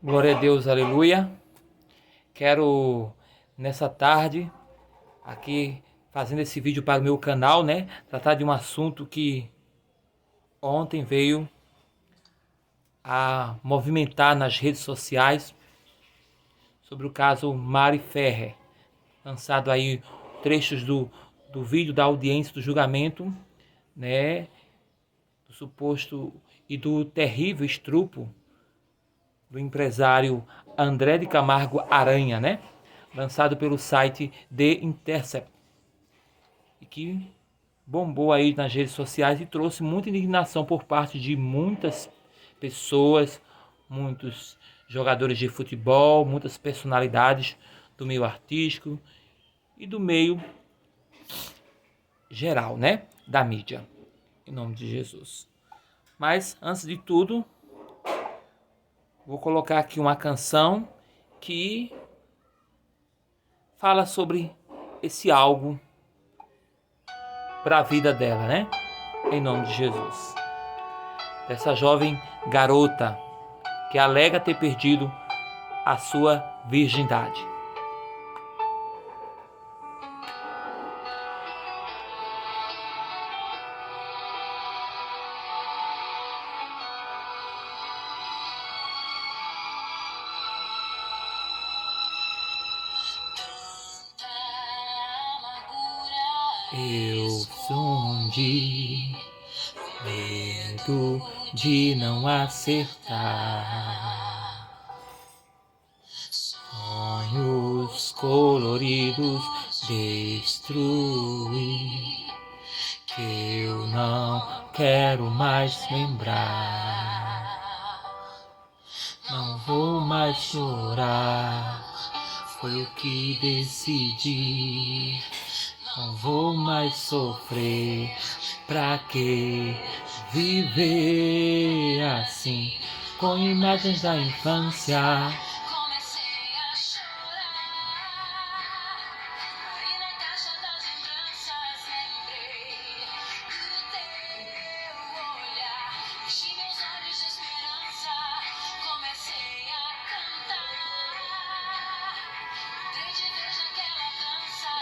Glória a Deus, aleluia. Quero, nessa tarde, aqui, fazendo esse vídeo para o meu canal, tratar de um assunto que ontem veio a movimentar nas redes sociais sobre o caso Mari Ferrer. Lançado aí trechos do vídeo da audiência do julgamento, do suposto e do terrível estupro do empresário André de Camargo Aranha, lançado pelo site The Intercept, e que bombou aí nas redes sociais e trouxe muita indignação por parte de muitas pessoas, muitos jogadores de futebol, muitas personalidades do meio artístico e do meio geral, da mídia, em nome de Jesus. Mas, antes de tudo, vou colocar aqui uma canção que fala sobre esse algo para a vida dela, em nome de Jesus. Dessa jovem garota que alega ter perdido a sua virgindade. Eu escondi medo de não acertar, sonhos coloridos destruir, que eu não quero mais lembrar. Não vou mais chorar, foi o que decidi. Não vou mais sofrer, pra que viver assim, com imagens da infância? Comecei a chorar, e na caixa das lembranças lembrei do teu olhar. Enchi meus olhos de esperança, comecei a cantar. Lembrei de vez naquela dança.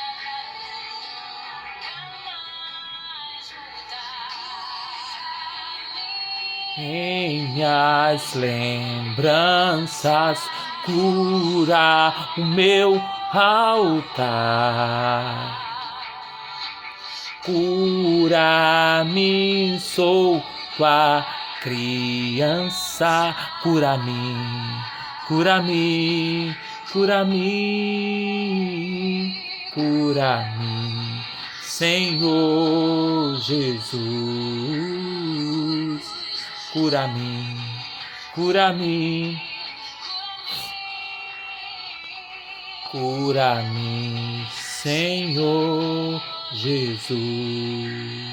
Em minhas lembranças, cura o meu altar. Cura-me, sou tua criança. Cura-me, cura-me, cura-me, cura-me, Senhor Jesus. Cura-me, cura-me, cura-me, Senhor Jesus.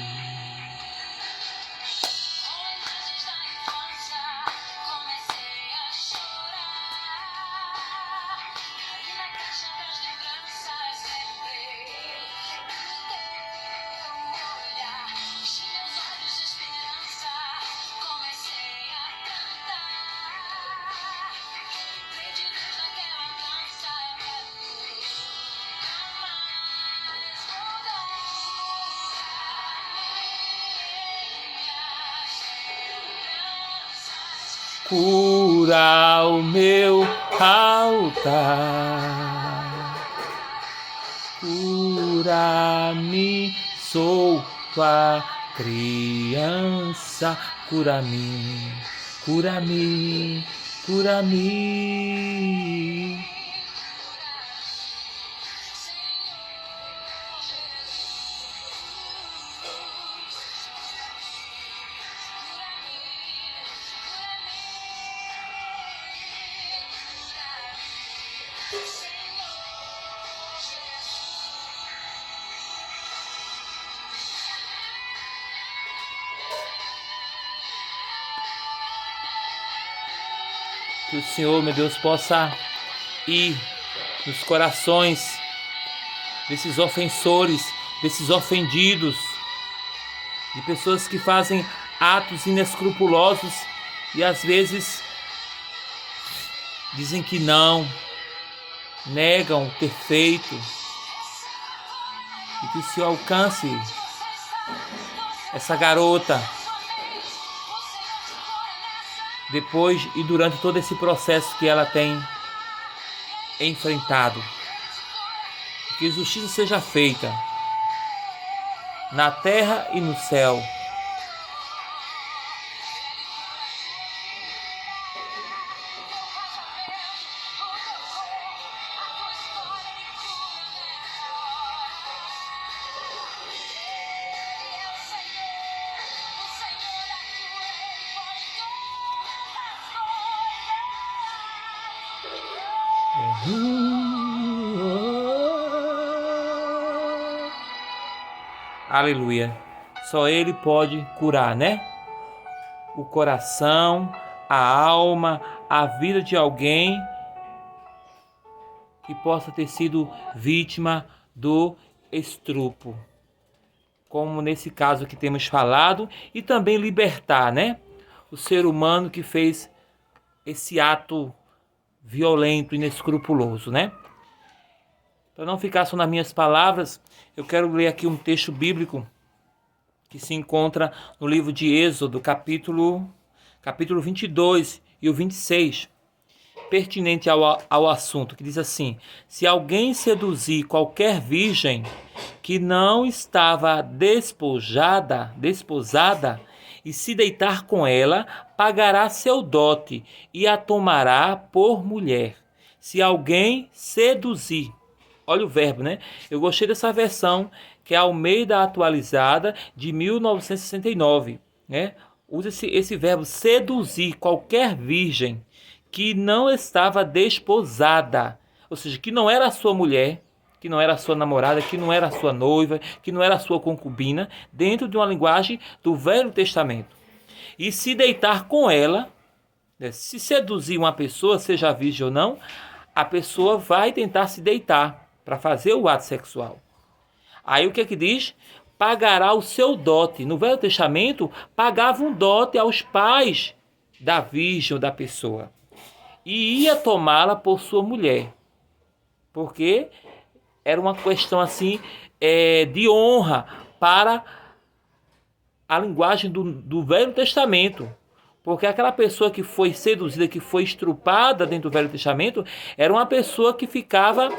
Cura o meu altar. Cura-me, sou tua criança. Cura-me, cura-me, cura-me. Que o Senhor, meu Deus, possa ir nos corações desses ofensores, desses ofendidos, de pessoas que fazem atos inescrupulosos e às vezes dizem que não, negam ter feito, e que o Senhor alcance essa garota depois e durante todo esse processo que ela tem enfrentado. Que justiça seja feita na terra e no céu. Aleluia. Só Ele pode curar, né? O coração, a alma, a vida de alguém que possa ter sido vítima do estrupo. Como nesse caso que temos falado, e também libertar, né? O ser humano que fez esse ato violento, inescrupuloso, né? Para não ficar só nas minhas palavras, eu quero ler aqui um texto bíblico que se encontra no livro de Êxodo, capítulo 22 e o 26, pertinente ao assunto, que diz assim: se alguém seduzir qualquer virgem que não estava desposada e se deitar com ela, pagará seu dote e a tomará por mulher. Se alguém seduzir, olha o verbo, né? Eu gostei dessa versão, que é a Almeida Atualizada de 1969, né? Usa esse verbo seduzir qualquer virgem que não estava desposada, ou seja, que não era a sua mulher, que não era a sua namorada, que não era a sua noiva, que não era a sua concubina, dentro de uma linguagem do Velho Testamento. E se deitar com ela, né? Se seduzir uma pessoa, seja virgem ou não, a pessoa vai tentar se deitar para fazer o ato sexual. Aí o que é que diz? Pagará o seu dote. No Velho Testamento, pagava um dote aos pais da virgem ou da pessoa. E ia tomá-la por sua mulher. Porque era uma questão assim de honra para a linguagem do Velho Testamento. Porque aquela pessoa que foi seduzida, que foi estrupada dentro do Velho Testamento, era uma pessoa que ficava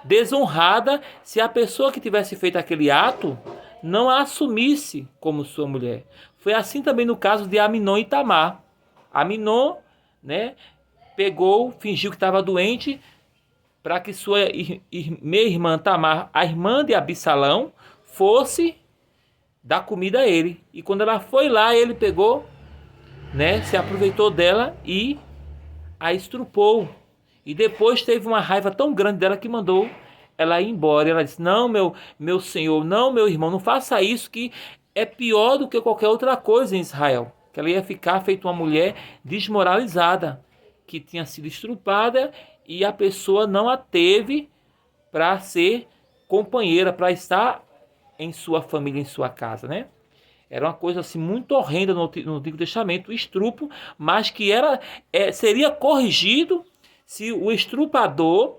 desonrada se a pessoa que tivesse feito aquele ato não a assumisse como sua mulher. Foi assim também no caso de Aminon e Tamar. Aminon, né, fingiu que estava doente para que sua meia-irmã Tamar, a irmã de Absalão, fosse dar comida a ele. E quando ela foi lá, ele pegou, né, se aproveitou dela e a estrupou. E depois teve uma raiva tão grande dela que mandou ela ir embora. Ela disse: não, meu senhor, não, meu irmão, não faça isso, que é pior do que qualquer outra coisa em Israel. Que ela ia ficar feito uma mulher desmoralizada, que tinha sido estrupada e a pessoa não a teve para ser companheira, para estar em sua família, em sua casa, né? Era uma coisa assim muito horrenda no Antigo Testamento, o estrupo, mas que seria corrigido se o estrupador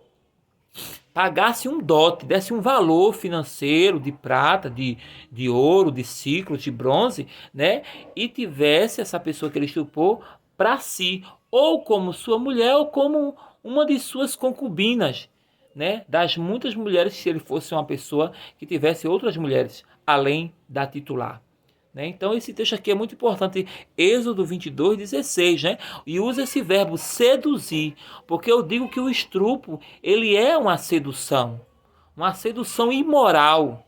pagasse um dote, desse um valor financeiro de prata, de ouro, de ciclos, de bronze, né? E tivesse essa pessoa que ele estrupou para si, ou como sua mulher, ou como uma de suas concubinas, né? Das muitas mulheres, se ele fosse uma pessoa que tivesse outras mulheres, além da titular. Então esse texto aqui é muito importante, Êxodo 22, 16, né? E usa esse verbo seduzir, porque eu digo que o estrupo, ele é uma sedução imoral,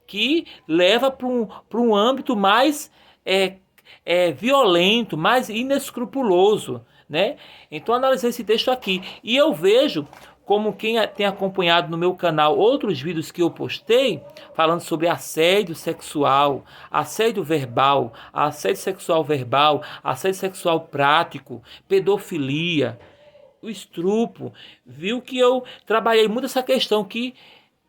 que leva para um âmbito mais violento, mais inescrupuloso, né? Então analisei esse texto aqui, e eu vejo, como quem tem acompanhado no meu canal outros vídeos que eu postei, falando sobre assédio sexual, assédio verbal, assédio sexual verbal, assédio sexual prático, pedofilia, o estrupo, viu que eu trabalhei muito essa questão, que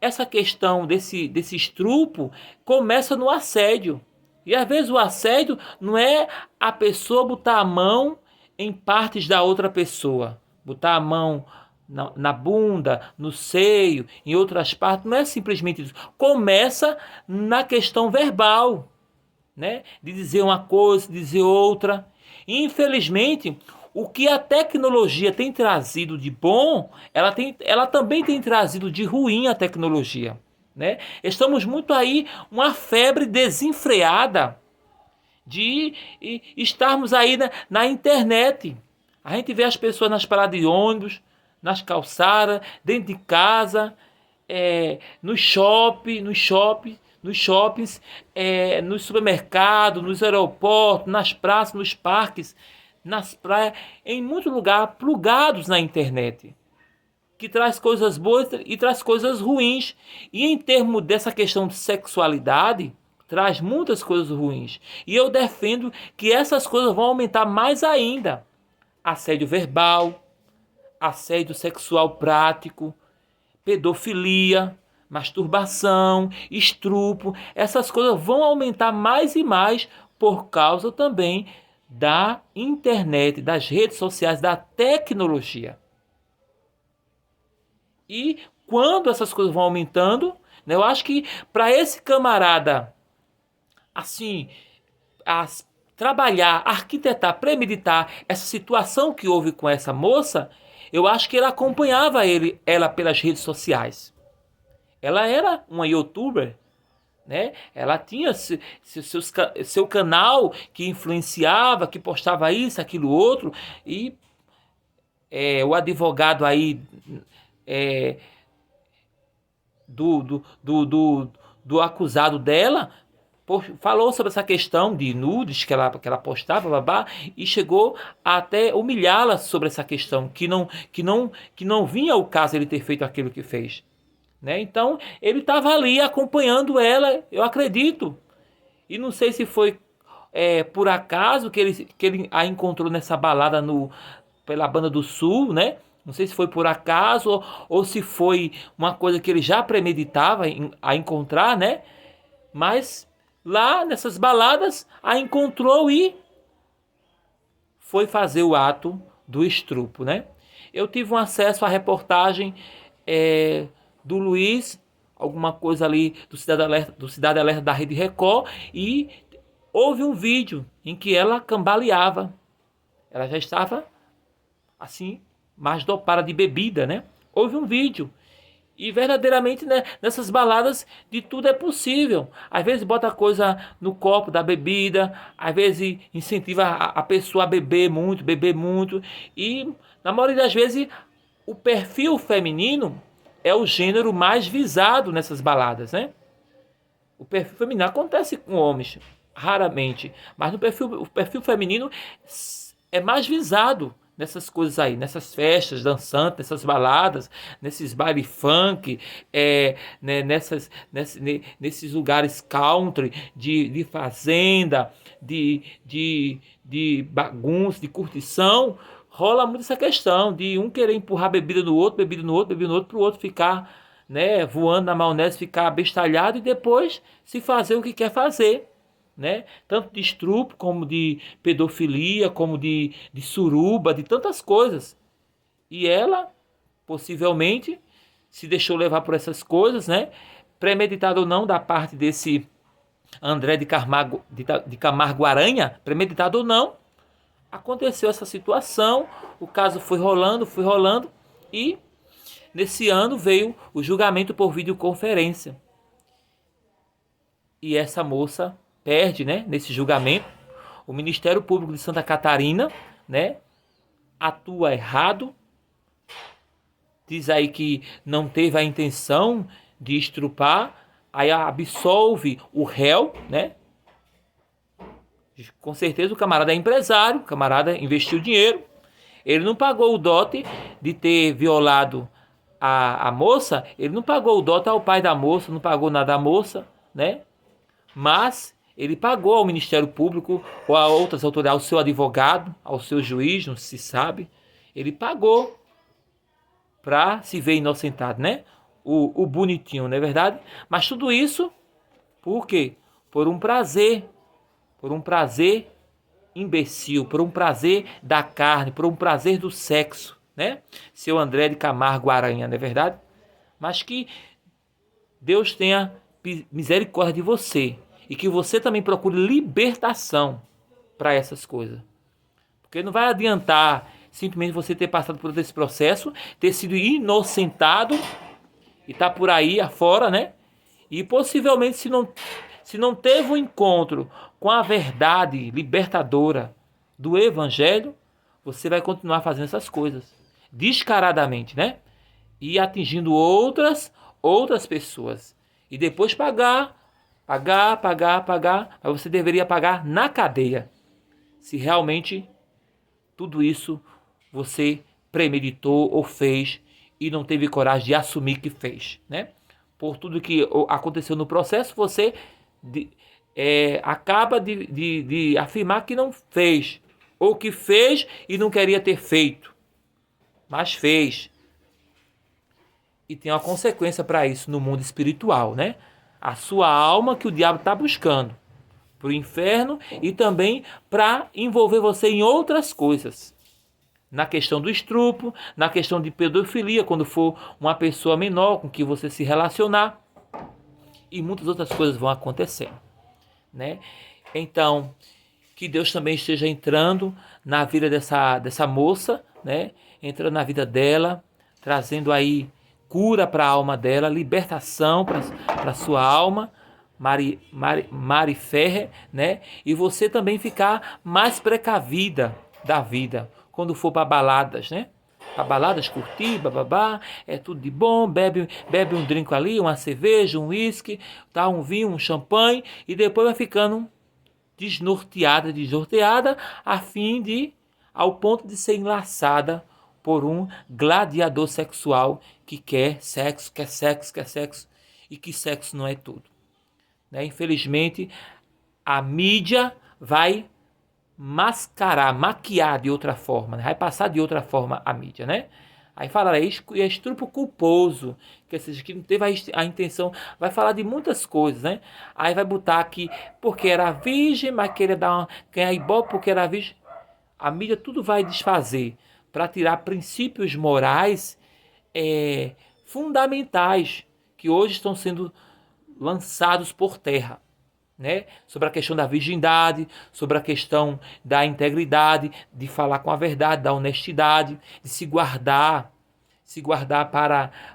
essa questão desse estrupo começa no assédio. E às vezes o assédio não é a pessoa botar a mão em partes da outra pessoa, botar a mão na bunda, no seio, em outras partes, não é simplesmente isso. Começa na questão verbal, né? De dizer uma coisa, dizer outra. Infelizmente, o que a tecnologia tem trazido de bom, ela também tem trazido de ruim a tecnologia, né? Estamos muito aí, uma febre desenfreada de estarmos aí na internet. A gente vê as pessoas nas paradas de ônibus, nas calçadas, dentro de casa, nos shoppings, nos supermercados, nos aeroportos, nas praças, nos parques, nas praias, em muito lugar, plugados na internet, que traz coisas boas e traz coisas ruins. E em termos dessa questão de sexualidade, traz muitas coisas ruins. E eu defendo que essas coisas vão aumentar mais ainda. Assédio verbal, assédio sexual prático, pedofilia, masturbação, estupro, essas coisas vão aumentar mais e mais por causa também da internet, das redes sociais, da tecnologia. E quando essas coisas vão aumentando, né, eu acho que para esse camarada, assim, trabalhar, arquitetar, premeditar essa situação que houve com essa moça, eu acho que ele acompanhava ela pelas redes sociais. Ela era uma youtuber, né? Ela tinha seu canal que influenciava, que postava isso, aquilo, outro, e o advogado aí do acusado dela falou sobre essa questão de nudes que ela postava, babá, e chegou a até humilhá-la sobre essa questão, que não vinha ao caso ele ter feito aquilo que fez, né? Então ele estava ali acompanhando ela, eu acredito, e não sei se foi por acaso que ele a encontrou nessa balada pela Banda do Sul, né? Não sei se foi por acaso ou se foi uma coisa que ele já premeditava a encontrar, né? Mas lá nessas baladas a encontrou e foi fazer o ato do estupro, né? Eu tive um acesso à reportagem do Luiz, alguma coisa ali do Cidade Alerta da Rede Record, e houve um vídeo em que ela cambaleava. Ela já estava assim, mais dopada de bebida, né? Houve um vídeo. E verdadeiramente, né, nessas baladas de tudo é possível. Às vezes bota coisa no copo da bebida, às vezes incentiva a pessoa a beber muito. E na maioria das vezes o perfil feminino é o gênero mais visado nessas baladas, né? O perfil feminino acontece com homens, raramente, mas o perfil feminino é mais visado nessas coisas aí, nessas festas dançantes, nessas baladas, nesses baile funk, né, nesses lugares country, de fazenda, de bagunça, de curtição, rola muito essa questão de um querer empurrar bebida no outro, para o outro ficar, né, voando na maionese, ficar abestalhado e depois se fazer o que quer fazer, né? Tanto de estupro, como de pedofilia, como de suruba, de tantas coisas. E ela, possivelmente, se deixou levar por essas coisas, né? Premeditado ou não da parte desse André de Camargo Aranha, premeditado ou não, aconteceu essa situação, o caso foi rolando, e nesse ano veio o julgamento por videoconferência. E essa moça perde, né, nesse julgamento. O Ministério Público de Santa Catarina, né, atua errado. Diz aí que não teve a intenção de estrupar, aí absolve o réu, né? Com certeza o camarada é empresário, o camarada investiu dinheiro. Ele não pagou o dote de ter violado a moça, ele não pagou o dote ao pai da moça, não pagou nada à moça, né? Mas ele pagou ao Ministério Público ou a outras autoridades, ao seu advogado, ao seu juiz, não se sabe. Ele pagou para se ver inocentado, né? O bonitinho, não é verdade? Mas tudo isso, por quê? Por um prazer imbecil, por um prazer da carne, por um prazer do sexo, né? Seu André de Camargo Aranha, não é verdade? Mas que Deus tenha misericórdia de você e que você também procure libertação para essas coisas. Porque não vai adiantar simplesmente você ter passado por esse processo, ter sido inocentado e tá por aí afora, né? E possivelmente se não teve um encontro com a verdade libertadora do Evangelho, você vai continuar fazendo essas coisas descaradamente, né? E atingindo outras pessoas. E depois pagar. Mas você deveria pagar na cadeia. Se realmente tudo isso você premeditou ou fez e não teve coragem de assumir que fez, né? Por tudo que aconteceu no processo, você acaba de afirmar que não fez, ou que fez e não queria ter feito, mas fez. E tem uma consequência para isso no mundo espiritual, né? A sua alma que o diabo está buscando para o inferno e também para envolver você em outras coisas. Na questão do estupro, na questão de pedofilia, quando for uma pessoa menor com que você se relacionar, e muitas outras coisas vão acontecendo, né? Então, que Deus também esteja entrando na vida dessa moça, né? Entrando na vida dela, trazendo aí cura para a alma dela, libertação para a sua alma, Mari Ferrer, né? E você também ficar mais precavida da vida quando for para baladas, né? Para baladas, curtir, bababá, é tudo de bom, bebe um drink ali, uma cerveja, um uísque, tá, um vinho, um champanhe, e depois vai ficando desnorteada, a fim de, ao ponto de ser enlaçada por um gladiador sexual que quer sexo, e que sexo não é tudo. Né? Infelizmente, a mídia vai maquiar de outra forma, né? Vai passar de outra forma a mídia, né? Aí fala, é estupro culposo, que seja, que não teve a intenção, vai falar de muitas coisas, né? Aí vai botar aqui, porque era virgem, mas queria ganhar ibope porque era virgem. A mídia tudo vai desfazer para tirar princípios morais fundamentais que hoje estão sendo lançados por terra. Né? Sobre a questão da virgindade, sobre a questão da integridade, de falar com a verdade, da honestidade, de se guardar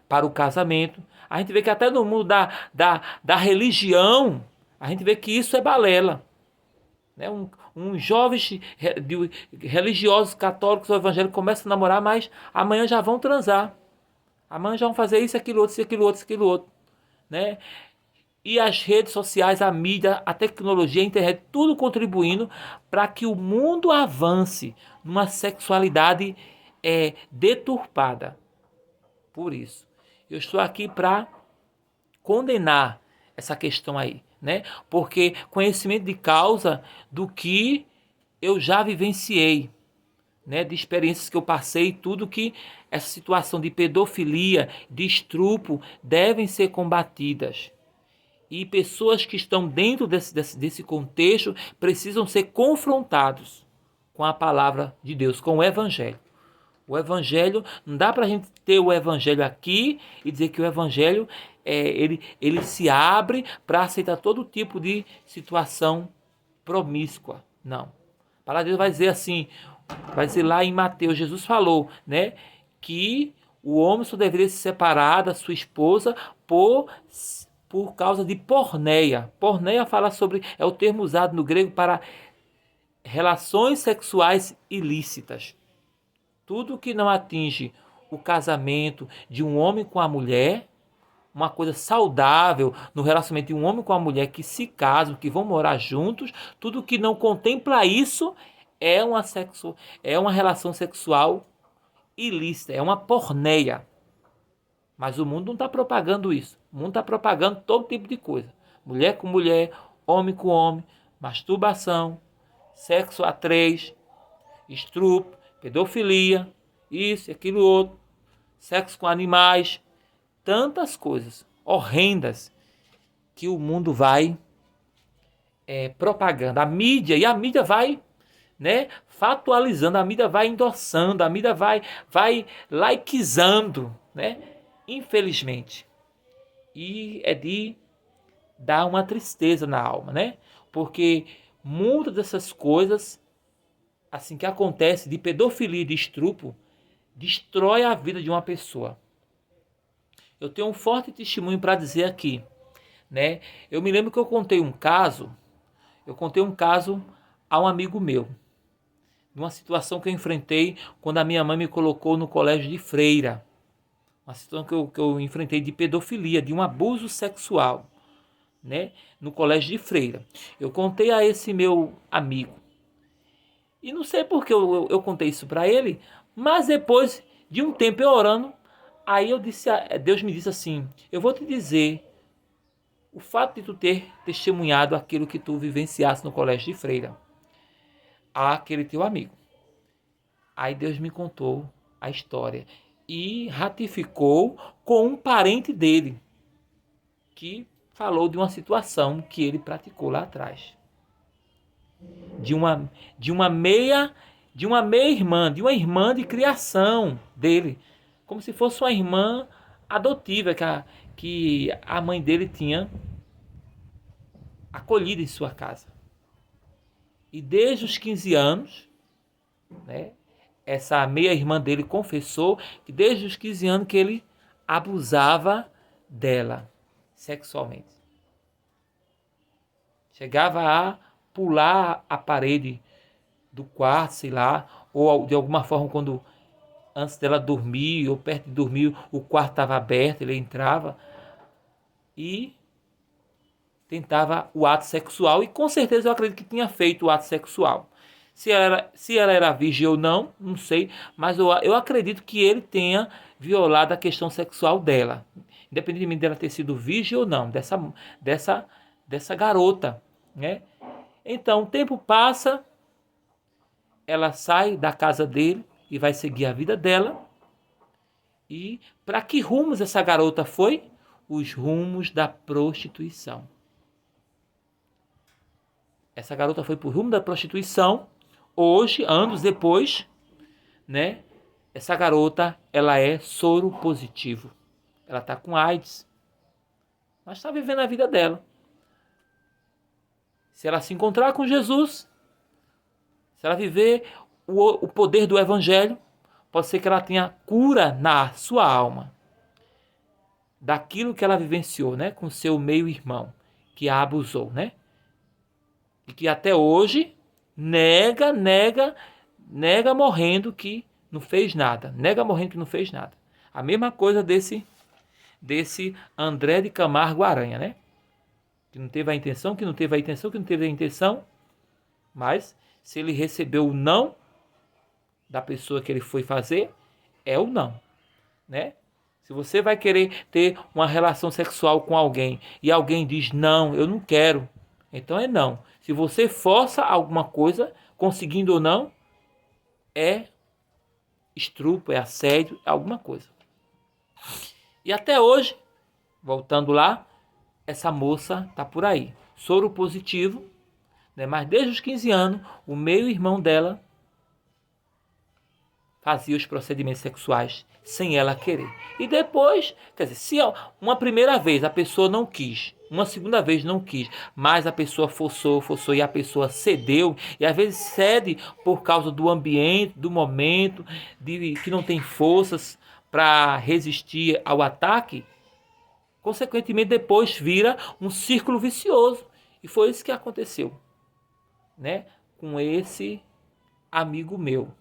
para o casamento. A gente vê que até no mundo da religião, a gente vê que isso é balela. Né? Jovens religiosos católicos ou evangélicos começam a namorar, mas amanhã já vão transar. Amanhã já vão fazer isso, aquilo outro. Né? E as redes sociais, a mídia, a tecnologia, a internet, tudo contribuindo para que o mundo avance numa sexualidade deturpada. Por isso, eu estou aqui para condenar essa questão aí, né? Porque conhecimento de causa do que eu já vivenciei, né? De experiências que eu passei, tudo que essa situação de pedofilia, de estupro, devem ser combatidas. E pessoas que estão dentro desse contexto precisam ser confrontados com a palavra de Deus, com o Evangelho. O Evangelho, não dá para a gente ter o Evangelho aqui e dizer que o Evangelho ele se abre para aceitar todo tipo de situação promíscua. Não. A palavra de Deus vai dizer assim, vai dizer lá em Mateus, Jesus falou, né, que o homem só deveria se separar da sua esposa por causa de porneia. Porneia fala sobre, é o termo usado no grego para relações sexuais ilícitas. Tudo que não atinge o casamento de um homem com a mulher, uma coisa saudável no relacionamento de um homem com a mulher que se casam, que vão morar juntos, tudo que não contempla isso é uma relação sexual ilícita, é uma porneia. Mas o mundo não está propagando isso. O mundo está propagando todo tipo de coisa. Mulher com mulher, homem com homem, masturbação, sexo a três, estupro, pedofilia, isso e aquilo outro, sexo com animais, tantas coisas horrendas que o mundo vai propagando. A mídia vai né, factualizando, a mídia vai endossando, a mídia vai likeizando, né, infelizmente. E é de dar uma tristeza na alma, né, porque muitas dessas coisas, assim que acontece, de pedofilia e de estupro, destrói a vida de uma pessoa. Eu tenho um forte testemunho para dizer aqui, né? Eu me lembro que eu contei um caso a um amigo meu, de uma situação que eu enfrentei quando a minha mãe me colocou no colégio de freira. Uma situação que eu enfrentei de pedofilia, de um abuso sexual, né? No colégio de freira. Eu contei a esse meu amigo. E não sei por que eu contei isso para ele, mas depois de um tempo eu orando, aí Deus me disse assim: eu vou te dizer o fato de tu ter testemunhado aquilo que tu vivenciaste no colégio de freira, àquele teu amigo. Aí Deus me contou a história e ratificou com um parente dele, que falou de uma situação que ele praticou lá atrás. De uma meia irmã, de uma irmã de criação dele, como se fosse uma irmã adotiva que a mãe dele tinha acolhido em sua casa. E desde os 15 anos, né, essa meia-irmã dele confessou que desde os 15 anos que ele abusava dela sexualmente. Chegava a pular a parede do quarto, sei lá, ou de alguma forma quando antes dela dormir ou perto de dormir, o quarto estava aberto, ele entrava e tentava o ato sexual, e com certeza eu acredito que tinha feito o ato sexual. Se ela era virgem ou não, não sei, mas eu acredito que ele tenha violado a questão sexual dela, independentemente dela ter sido virgem ou não, dessa garota, né? Então, o tempo passa, ela sai da casa dele e vai seguir a vida dela. E para que rumos essa garota foi? Os rumos da prostituição. Essa garota foi pro rumo da prostituição. Hoje, anos depois, né? Essa garota, ela é soro positivo. Ela tá com AIDS, mas está vivendo a vida dela. Se ela se encontrar com Jesus, se ela viver o poder do evangelho, pode ser que ela tenha cura na sua alma daquilo que ela vivenciou, né, com seu meio-irmão, que a abusou, né? E que até hoje nega morrendo que não fez nada. Nega morrendo que não fez nada. A mesma coisa desse André de Camargo Aranha, né? Que não teve a intenção, mas se ele recebeu o não da pessoa que ele foi fazer, é o não, né? Se você vai querer ter uma relação sexual com alguém e alguém diz não, eu não quero, então é não. Se você força alguma coisa, conseguindo ou não, é estupro, é assédio, é alguma coisa. E até hoje, voltando lá, essa moça está por aí, soro positivo, né? Mas desde os 15 anos, o meio-irmão dela fazia os procedimentos sexuais sem ela querer. E depois, quer dizer, se uma primeira vez a pessoa não quis, uma segunda vez não quis, mas a pessoa forçou e a pessoa cedeu, e às vezes cede por causa do ambiente, do momento, de que não tem forças para resistir ao ataque, consequentemente depois vira um círculo vicioso. E foi isso que aconteceu, né, com esse amigo meu.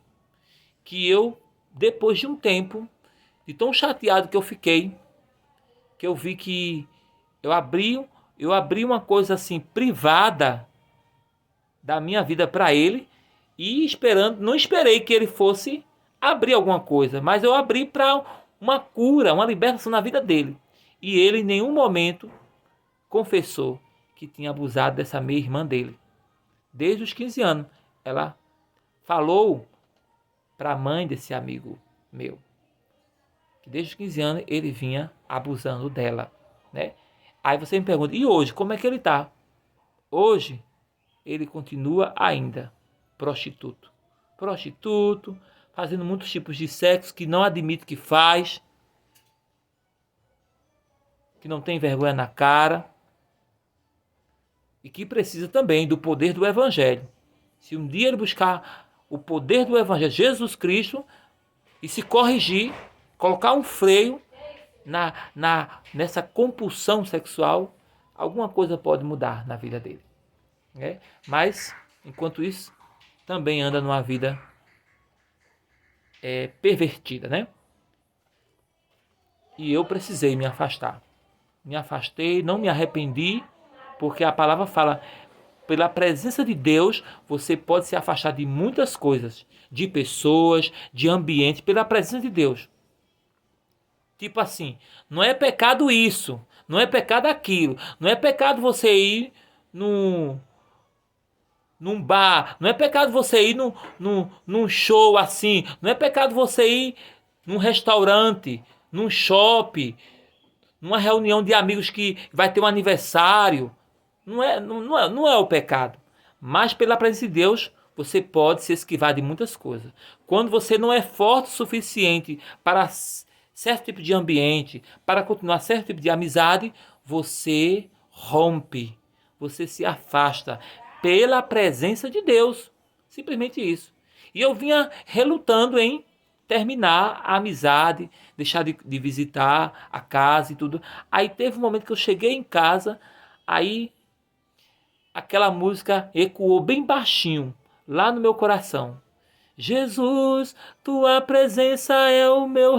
Que eu, depois de um tempo, de tão chateado que eu fiquei, que eu vi que eu abri uma coisa assim privada da minha vida para ele, e não esperei que ele fosse abrir alguma coisa, mas eu abri para uma cura, uma libertação na vida dele. E ele em nenhum momento confessou que tinha abusado dessa meia-irmã dele. Desde os 15 anos, ela falou para a mãe desse amigo meu que desde os 15 anos ele vinha abusando dela, né? Aí você me pergunta, e hoje, como é que ele está? Hoje, ele continua ainda prostituto. Prostituto, fazendo muitos tipos de sexo que não admite que faz, que não tem vergonha na cara e que precisa também do poder do Evangelho. Se um dia ele buscar o poder do Evangelho, Jesus Cristo, e se corrigir, colocar um freio nessa compulsão sexual, alguma coisa pode mudar na vida dele. Né? Mas, enquanto isso, também anda numa vida pervertida, né? E eu precisei me afastar. Me afastei, não me arrependi, porque a palavra fala, pela presença de Deus, você pode se afastar de muitas coisas, de pessoas, de ambiente, pela presença de Deus. Tipo assim, não é pecado isso, não é pecado aquilo, não é pecado você ir num bar, não é pecado você ir num show assim, não é pecado você ir num restaurante, num shopping, numa reunião de amigos que vai ter um aniversário. Não é o pecado. Mas pela presença de Deus, você pode se esquivar de muitas coisas. Quando você não é forte o suficiente para certo tipo de ambiente, para continuar certo tipo de amizade, você rompe, você se afasta pela presença de Deus. Simplesmente isso. E eu vinha relutando em terminar a amizade, deixar de visitar a casa e tudo. Aí teve um momento que eu cheguei em casa, aí aquela música ecoou bem baixinho, lá no meu coração. Jesus, tua presença é o meu